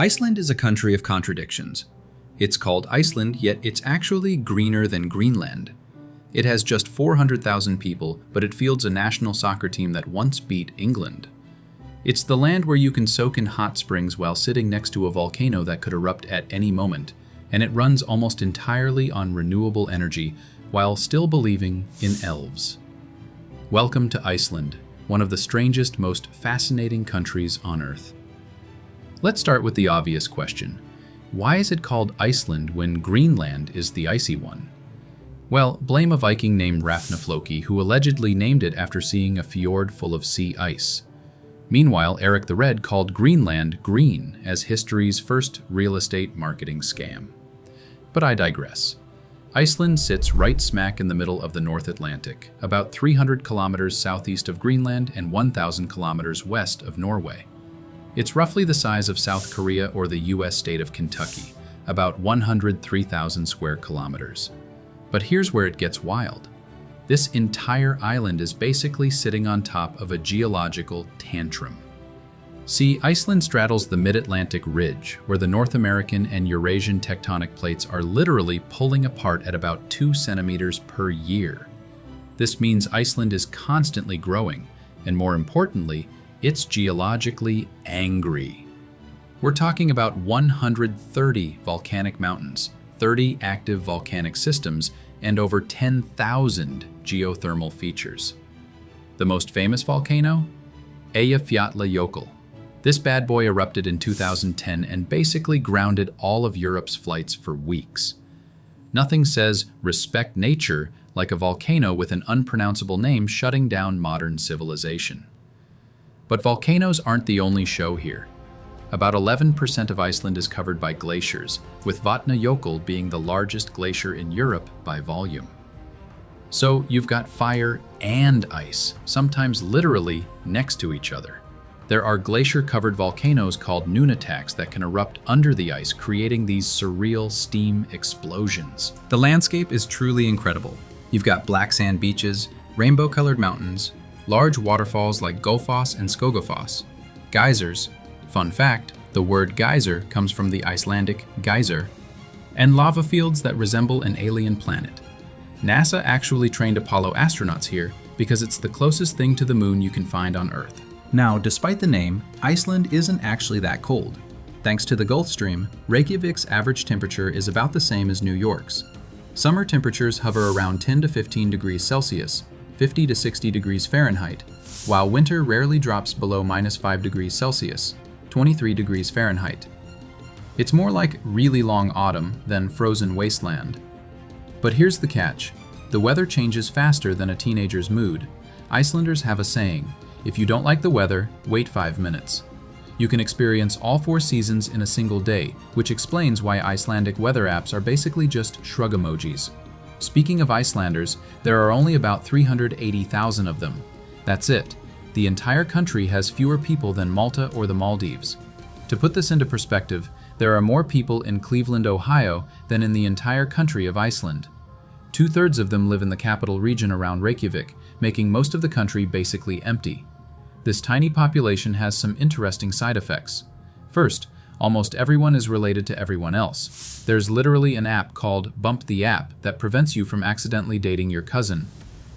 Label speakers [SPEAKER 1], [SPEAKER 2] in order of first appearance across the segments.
[SPEAKER 1] Iceland is a country of contradictions. It's called Iceland, yet it's actually greener than Greenland. It has just 400,000 people, but it fields a national soccer team that once beat England. It's the land where you can soak in hot springs while sitting next to a volcano that could erupt at any moment, and it runs almost entirely on renewable energy while still believing in elves. Welcome to Iceland, one of the strangest, most fascinating countries on Earth. Let's start with the obvious question. Why is it called Iceland when Greenland is the icy one? Well, blame a Viking named Rafnafloki who allegedly named it after seeing a fjord full of sea ice. Meanwhile, Eric the Red called Greenland green as history's first real estate marketing scam. But I digress. Iceland sits right smack in the middle of the North Atlantic, about 300 kilometers southeast of Greenland and 1,000 kilometers west of Norway. It's roughly the size of South Korea or the US state of Kentucky, about 103,000 square kilometers. But here's where it gets wild. This entire island is basically sitting on top of a geological tantrum. See, Iceland straddles the mid-Atlantic ridge, where the North American and Eurasian tectonic plates are literally pulling apart at about 2 centimeters per year. This means Iceland is constantly growing, and more importantly, it's geologically angry. We're talking about 130 volcanic mountains, 30 active volcanic systems, and over 10,000 geothermal features. The most famous volcano? Eyjafjallajökull. This bad boy erupted in 2010 and basically grounded all of Europe's flights for weeks. Nothing says respect nature like a volcano with an unpronounceable name shutting down modern civilization. But volcanoes aren't the only show here. About 11% of Iceland is covered by glaciers, with Vatnajökull being the largest glacier in Europe by volume. So you've got fire and ice, sometimes literally next to each other. There are glacier-covered volcanoes called nunataks that can erupt under the ice, creating these surreal steam explosions. The landscape is truly incredible. You've got black sand beaches, rainbow-colored mountains, large waterfalls like Gullfoss and Skogafoss, geysers. Fun fact, the word geyser comes from the Icelandic geyser, and lava fields that resemble an alien planet. NASA actually trained Apollo astronauts here because it's the closest thing to the moon you can find on Earth. Now, despite the name, Iceland isn't actually that cold. Thanks to the Gulf Stream, Reykjavik's average temperature is about the same as New York's. Summer temperatures hover around 10 to 15 degrees Celsius, 50 to 60 degrees Fahrenheit, while winter rarely drops below -5 degrees Celsius, 23 degrees Fahrenheit. It's more like really long autumn than frozen wasteland. But here's the catch. The weather changes faster than a teenager's mood. Icelanders have a saying, if you don't like the weather, wait 5 minutes. You can experience all 4 seasons in a single day, which explains why Icelandic weather apps are basically just shrug emojis. Speaking of Icelanders, there are only about 380,000 of them. That's it. The entire country has fewer people than Malta or the Maldives. To put this into perspective, there are more people in Cleveland, Ohio than in the entire country of Iceland. 2/3 of them live in the capital region around Reykjavik, making most of the country basically empty. This tiny population has some interesting side effects. First, almost everyone is related to everyone else. There's literally an app called Bump the App that prevents you from accidentally dating your cousin.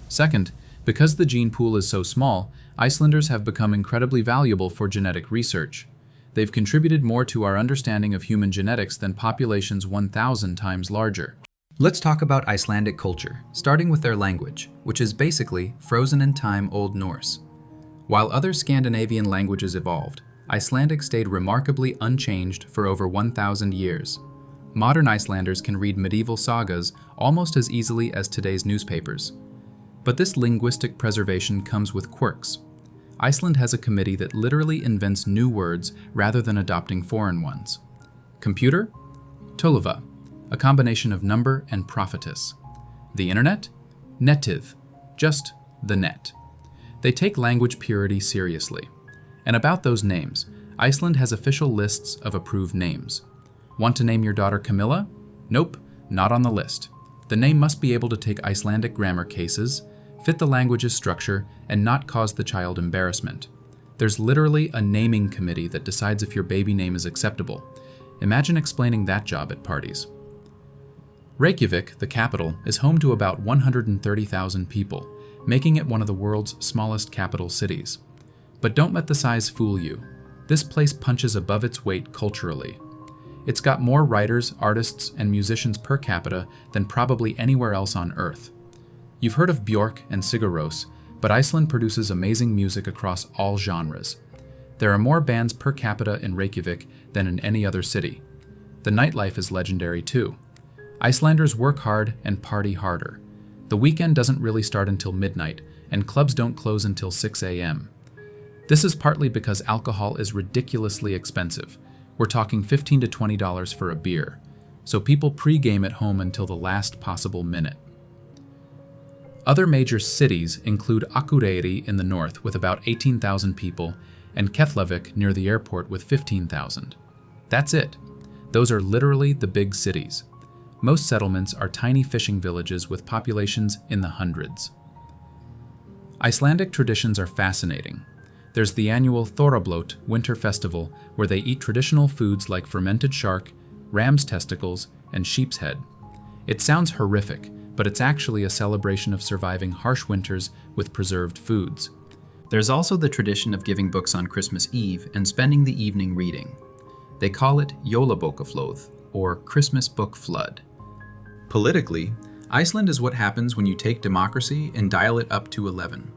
[SPEAKER 1] Second, because the gene pool is so small, Icelanders have become incredibly valuable for genetic research. They've contributed more to our understanding of human genetics than populations 1,000 times larger. Let's talk about Icelandic culture, starting with their language, which is basically frozen in time Old Norse. While other Scandinavian languages evolved, Icelandic stayed remarkably unchanged for over 1,000 years. Modern Icelanders can read medieval sagas almost as easily as today's newspapers. But this linguistic preservation comes with quirks. Iceland has a committee that literally invents new words rather than adopting foreign ones. Computer? Tölva, a combination of number and prophetess. The internet? Netið, just the net. They take language purity seriously. And about those names, Iceland has official lists of approved names. Want to name your daughter Camilla? Nope, not on the list. The name must be able to take Icelandic grammar cases, fit the language's structure, and not cause the child embarrassment. There's literally a naming committee that decides if your baby name is acceptable. Imagine explaining that job at parties. Reykjavik, the capital, is home to about 130,000 people, making it one of the world's smallest capital cities. But don't let the size fool you. This place punches above its weight culturally. It's got more writers, artists, and musicians per capita than probably anywhere else on Earth. You've heard of Björk and Sigur Rós, but Iceland produces amazing music across all genres. There are more bands per capita in Reykjavik than in any other city. The nightlife is legendary too. Icelanders work hard and party harder. The weekend doesn't really start until midnight, and clubs don't close until 6 a.m. This is partly because alcohol is ridiculously expensive. We're talking $15 to $20 for a beer, so people pre-game at home until the last possible minute. Other major cities include Akureyri in the north with about 18,000 people and Keflavik near the airport with 15,000. That's it. Those are literally the big cities. Most settlements are tiny fishing villages with populations in the hundreds. Icelandic traditions are fascinating. There's the annual Þorrablót winter festival where they eat traditional foods like fermented shark, ram's testicles, and sheep's head. It sounds horrific, but it's actually a celebration of surviving harsh winters with preserved foods. There's also the tradition of giving books on Christmas Eve and spending the evening reading. They call it Jólabókaflóð, or Christmas Book Flood. Politically, Iceland is what happens when you take democracy and dial it up to 11.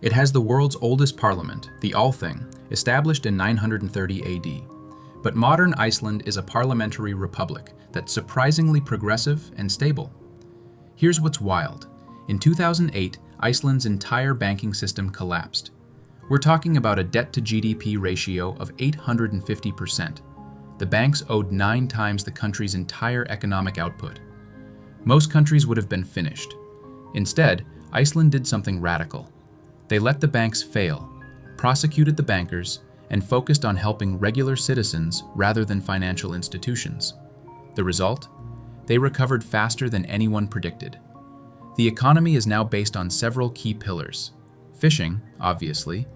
[SPEAKER 1] It has the world's oldest parliament, the Althing, established in 930 AD. But modern Iceland is a parliamentary republic that's surprisingly progressive and stable. Here's what's wild. In 2008, Iceland's entire banking system collapsed. We're talking about a debt-to-GDP ratio of 850%. The banks owed 9 times the country's entire economic output. Most countries would have been finished. Instead, Iceland did something radical. They let the banks fail, prosecuted the bankers, and focused on helping regular citizens rather than financial institutions. The result? They recovered faster than anyone predicted. The economy is now based on several key pillars. Fishing, obviously,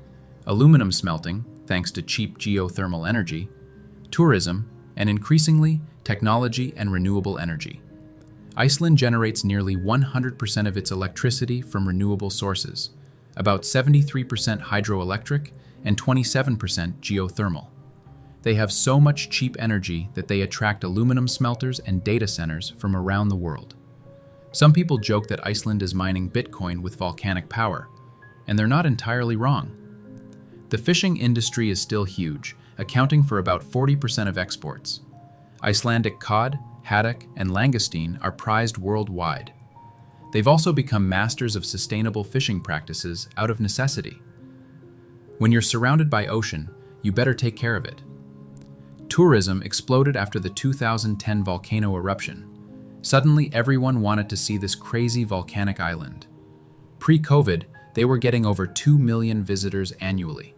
[SPEAKER 1] aluminum smelting, thanks to cheap geothermal energy, tourism, and increasingly, technology and renewable energy. Iceland generates nearly 100% of its electricity from renewable sources, about 73% hydroelectric and 27% geothermal. They have so much cheap energy that they attract aluminum smelters and data centers from around the world. Some people joke that Iceland is mining Bitcoin with volcanic power, and they're not entirely wrong. The fishing industry is still huge, accounting for about 40% of exports. Icelandic cod, haddock, and langoustine are prized worldwide. They've also become masters of sustainable fishing practices out of necessity. When you're surrounded by ocean, you better take care of it. Tourism exploded after the 2010 volcano eruption. Suddenly, everyone wanted to see this crazy volcanic island. Pre-COVID, they were getting over 2 million visitors annually.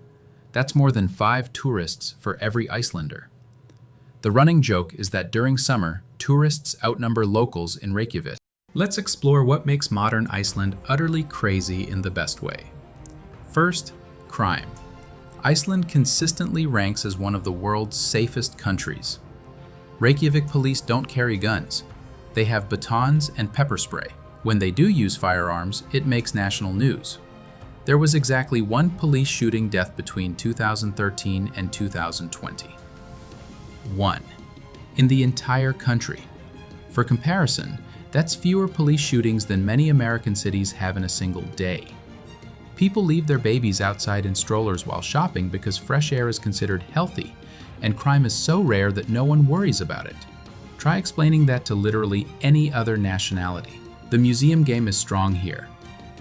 [SPEAKER 1] That's more than 5 tourists for every Icelander. The running joke is that during summer, tourists outnumber locals in Reykjavik. Let's explore what makes modern Iceland utterly crazy in the best way. First, crime. Iceland consistently ranks as one of the world's safest countries. Reykjavik police don't carry guns. They have batons and pepper spray. When they do use firearms, it makes national news. There was exactly 1 police shooting death between 2013 and 2020. 1. In the entire country. For comparison, that's fewer police shootings than many American cities have in a single day. People leave their babies outside in strollers while shopping because fresh air is considered healthy, and crime is so rare that no one worries about it. Try explaining that to literally any other nationality. The museum game is strong here.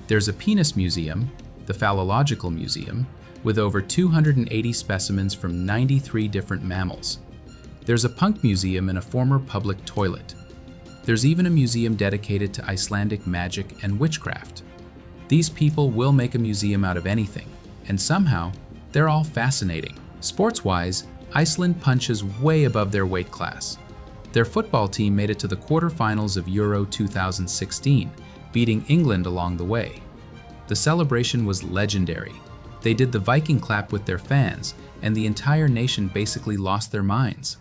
[SPEAKER 1] There's a penis museum, the Phallological Museum, with over 280 specimens from 93 different mammals. There's a punk museum and a former public toilet. There's even a museum dedicated to Icelandic magic and witchcraft. These people will make a museum out of anything, and somehow, they're all fascinating. Sports-wise, Iceland punches way above their weight class. Their football team made it to the quarterfinals of Euro 2016, beating England along the way. The celebration was legendary. They did the Viking clap with their fans, and the entire nation basically lost their minds.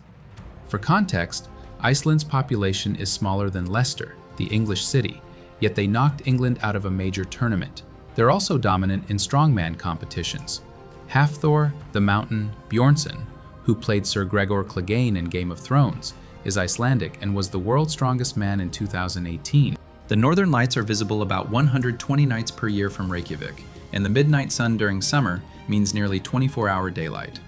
[SPEAKER 1] For context, Iceland's population is smaller than Leicester, the English city, yet they knocked England out of a major tournament. They're also dominant in strongman competitions. Hafthor, the Mountain, Bjornsson, who played Sir Gregor Clegane in Game of Thrones, is Icelandic and was the world's strongest man in 2018. The northern lights are visible about 120 nights per year from Reykjavik, and the midnight sun during summer means nearly 24-hour daylight.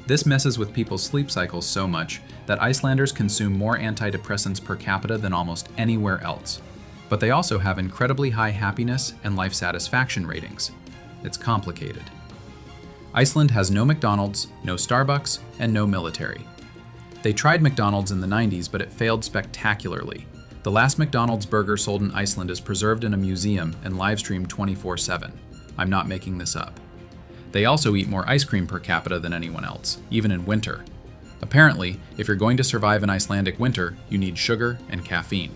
[SPEAKER 1] This messes with people's sleep cycles so much that Icelanders consume more antidepressants per capita than almost anywhere else. But they also have incredibly high happiness and life satisfaction ratings. It's complicated. Iceland has no McDonald's, no Starbucks, and no military. They tried McDonald's in the 90s, but it failed spectacularly. The last McDonald's burger sold in Iceland is preserved in a museum and live-streamed 24/7. I'm not making this up. They also eat more ice cream per capita than anyone else, even in winter. Apparently, if you're going to survive an Icelandic winter, you need sugar and caffeine.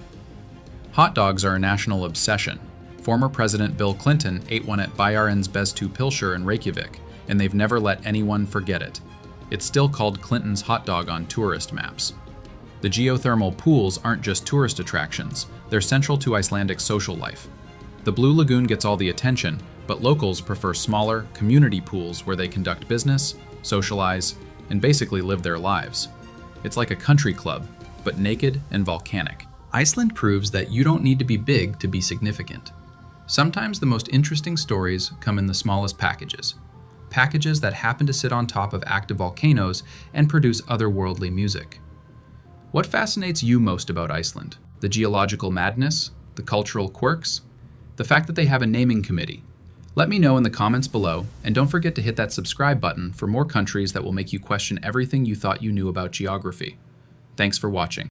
[SPEAKER 1] Hot dogs are a national obsession. Former President Bill Clinton ate one at Bæjarins Bestu Pilsur in Reykjavik, and they've never let anyone forget it. It's still called Clinton's hot dog on tourist maps. The geothermal pools aren't just tourist attractions, they're central to Icelandic social life. The Blue Lagoon gets all the attention, but locals prefer smaller, community pools where they conduct business, socialize, and basically live their lives. It's like a country club, but naked and volcanic. Iceland proves that you don't need to be big to be significant. Sometimes the most interesting stories come in the smallest packages. Packages that happen to sit on top of active volcanoes and produce otherworldly music. What fascinates you most about Iceland? The geological madness? The cultural quirks? The fact that they have a naming committee? Let me know in the comments below, and don't forget to hit that subscribe button for more countries that will make you question everything you thought you knew about geography. Thanks for watching.